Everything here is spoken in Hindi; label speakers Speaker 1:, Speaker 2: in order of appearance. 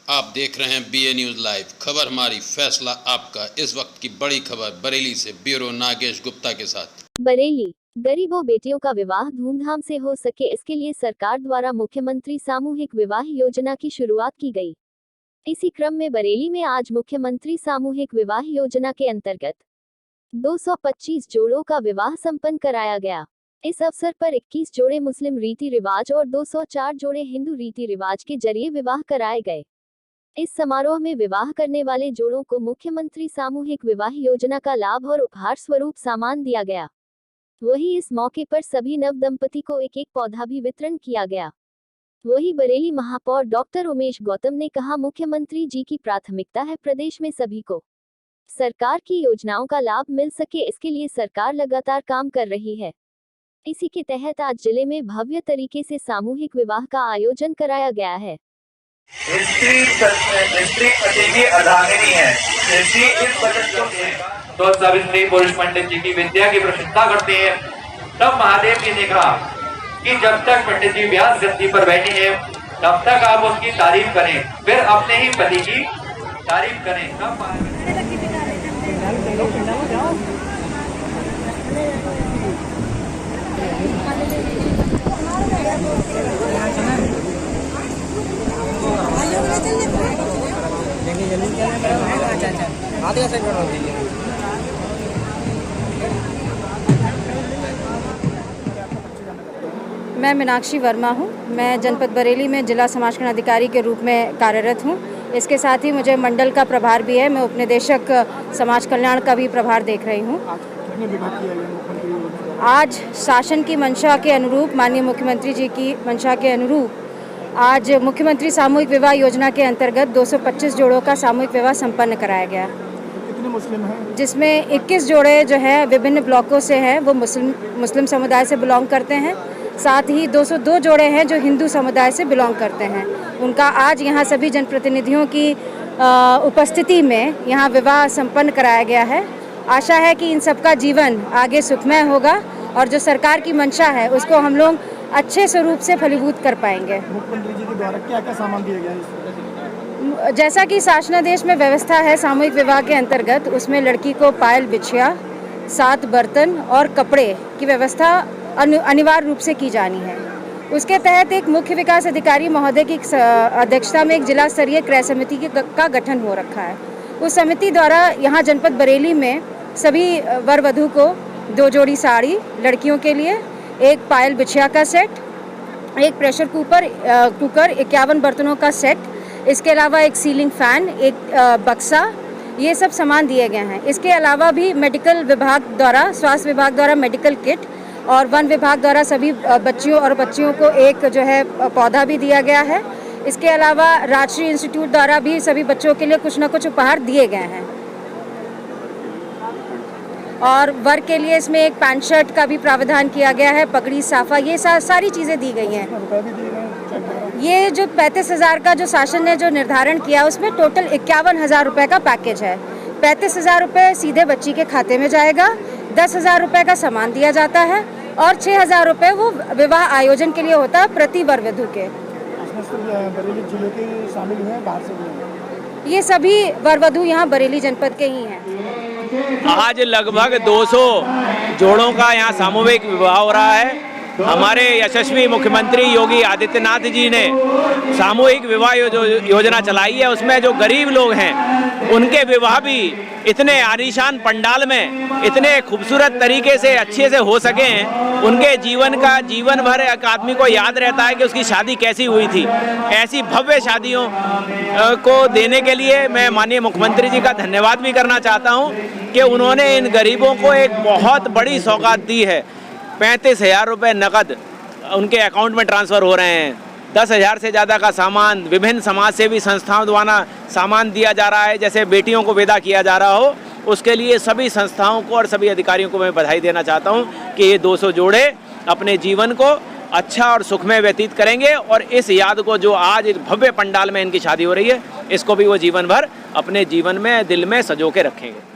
Speaker 1: आप देख रहे हैं BA न्यूज़ लाइव। खबर हमारी, फैसला आपका। इस वक्त की बड़ी खबर बरेली से ब्यूरो नागेश गुप्ता के साथ।
Speaker 2: बरेली, गरीबों बेटियों का विवाह धूमधाम से हो सके, इसके लिए सरकार द्वारा मुख्यमंत्री सामूहिक विवाह योजना की शुरुआत की गई। इसी क्रम में बरेली में आज मुख्यमंत्री सामूहिक विवाह योजना के अंतर्गत 225 जोड़ों का विवाह संपन्न कराया गया। इस अवसर पर 21 जोड़े मुस्लिम रीति रिवाज और 204 जोड़े हिंदू रीति रिवाज के जरिए विवाह कराए गए। इस समारोह में विवाह करने वाले जोड़ों को मुख्यमंत्री सामूहिक विवाह योजना का लाभ और उपहार स्वरूप सामान दिया गया। वहीं इस मौके पर सभी नव दंपति को एक पौधा भी वितरण किया गया। वहीं बरेली महापौर डॉक्टर उमेश गौतम ने कहा, मुख्यमंत्री जी की प्राथमिकता है प्रदेश में सभी को सरकार की योजनाओं का लाभ मिल सके, इसके लिए सरकार लगातार काम कर रही है। इसी के तहत आज जिले में भव्य तरीके से सामूहिक विवाह का आयोजन कराया गया है।
Speaker 3: स्त्री पति की अर्धांगिनी है। इस बचत को तो सब स्त्री पुरुष पंडित जी की विद्या की प्रशंसा करते हैं। तब महादेव जी ने कहा कि जब तक पंडित जी व्यास गद्दी पर बैठे हैं तब तक आप उसकी तारीफ करें, फिर अपने ही पति की तारीफ करें। तब
Speaker 4: मैं मीनाक्षी वर्मा हूँ। मैं जनपद बरेली में जिला समाज कल्याण अधिकारी के रूप में कार्यरत हूँ। इसके साथ ही मुझे मंडल का प्रभार भी है। मैं उपनिदेशक समाज कल्याण का भी प्रभार देख रही हूँ। आज शासन की मंशा के अनुरूप, माननीय मुख्यमंत्री जी की मंशा के अनुरूप आज मुख्यमंत्री सामूहिक विवाह योजना के अंतर्गत 225 जोड़ों का सामूहिक विवाह संपन्न कराया गया।
Speaker 5: कितने मुस्लिम हैं?
Speaker 4: जिसमें 21 जोड़े जो है विभिन्न ब्लॉकों से हैं, वो मुस्लिम समुदाय से बिलोंग करते हैं। साथ ही 202 जोड़े हैं जो हिंदू समुदाय से बिलोंग करते हैं। उनका आज यहाँ सभी जनप्रतिनिधियों की उपस्थिति में यहाँ विवाह संपन्न कराया गया है। आशा है कि इन सबका जीवन आगे सुखमय होगा और जो सरकार की मंशा है उसको हम लोग अच्छे स्वरूप से फलीभूत कर पाएंगे।
Speaker 5: मुख्यमंत्री जी के द्वारा क्या क्या सामान दिया गया है?
Speaker 4: जैसा कि शासनादेश में व्यवस्था है सामूहिक विवाह के अंतर्गत, उसमें लड़की को पायल बिछिया, 7 बर्तन और कपड़े की व्यवस्था अनिवार्य रूप से की जानी है। उसके तहत एक मुख्य विकास अधिकारी महोदय की अध्यक्षता में एक जिला स्तरीय क्रय समिति का गठन हो रखा है। उस समिति द्वारा यहाँ जनपद बरेली में सभी वर वधू को 2 जोड़ी साड़ी लड़कियों के लिए, एक पायल बिछिया का सेट, एक प्रेशर कुकर 51 बर्तनों का सेट, इसके अलावा एक सीलिंग फैन, एक बक्सा, ये सब सामान दिए गए हैं। इसके अलावा भी मेडिकल विभाग द्वारा, स्वास्थ्य विभाग द्वारा मेडिकल किट और वन विभाग द्वारा सभी बच्चियों और बच्चियों को एक जो है पौधा भी दिया गया है। इसके अलावा राजश्री इंस्टीट्यूट द्वारा भी सभी बच्चों के लिए कुछ न कुछ उपहार दिए गए हैं। और वर्ग के लिए इसमें एक पैंट शर्ट का भी प्रावधान किया गया है, पगड़ी, साफा, ये सारी चीज़ें दी गई हैं। ये जो 35,000 का जो शासन ने जो निर्धारण किया उसमें टोटल 51,000 रुपये का पैकेज है। 35,000 रुपये सीधे बच्ची के खाते में जाएगा, 10,000 रुपये का सामान दिया जाता है और 6,000 रुपये वो विवाह आयोजन के लिए होता है प्रति वर वधू के।
Speaker 5: बरेली जिले के शामिल हुए, बाहर से भी?
Speaker 4: ये सभी वर वधू यहाँ बरेली जनपद के ही हैं।
Speaker 6: आज लगभग 200 जोड़ों का यहाँ सामूहिक विवाह हो रहा है। हमारे यशस्वी मुख्यमंत्री योगी आदित्यनाथ जी ने सामूहिक विवाह योजना चलाई है। उसमें जो गरीब लोग हैं उनके विवाह भी इतने आलीशान पंडाल में इतने खूबसूरत तरीके से अच्छे से हो सके हैं। उनके जीवन भर एक आदमी को याद रहता है कि उसकी शादी कैसी हुई थी। ऐसी भव्य शादियों को देने के लिए मैं माननीय मुख्यमंत्री जी का धन्यवाद भी करना चाहता हूं कि उन्होंने इन गरीबों को एक बहुत बड़ी सौगात दी है। 35,000 रुपये नकद उनके अकाउंट में ट्रांसफ़र हो रहे हैं। 10,000 से ज़्यादा का सामान विभिन्न समाज सेवी संस्थाओं द्वारा सामान दिया जा रहा है। जैसे बेटियों को विदा किया जा रहा हो, उसके लिए सभी संस्थाओं को और सभी अधिकारियों को मैं बधाई देना चाहता हूं कि ये 200 जोड़े अपने जीवन को अच्छा और सुखमय व्यतीत करेंगे और इस याद को जो आज एक भव्य पंडाल में इनकी शादी हो रही है, इसको भी वो जीवन भर अपने जीवन में, दिल में सजो के रखेंगे।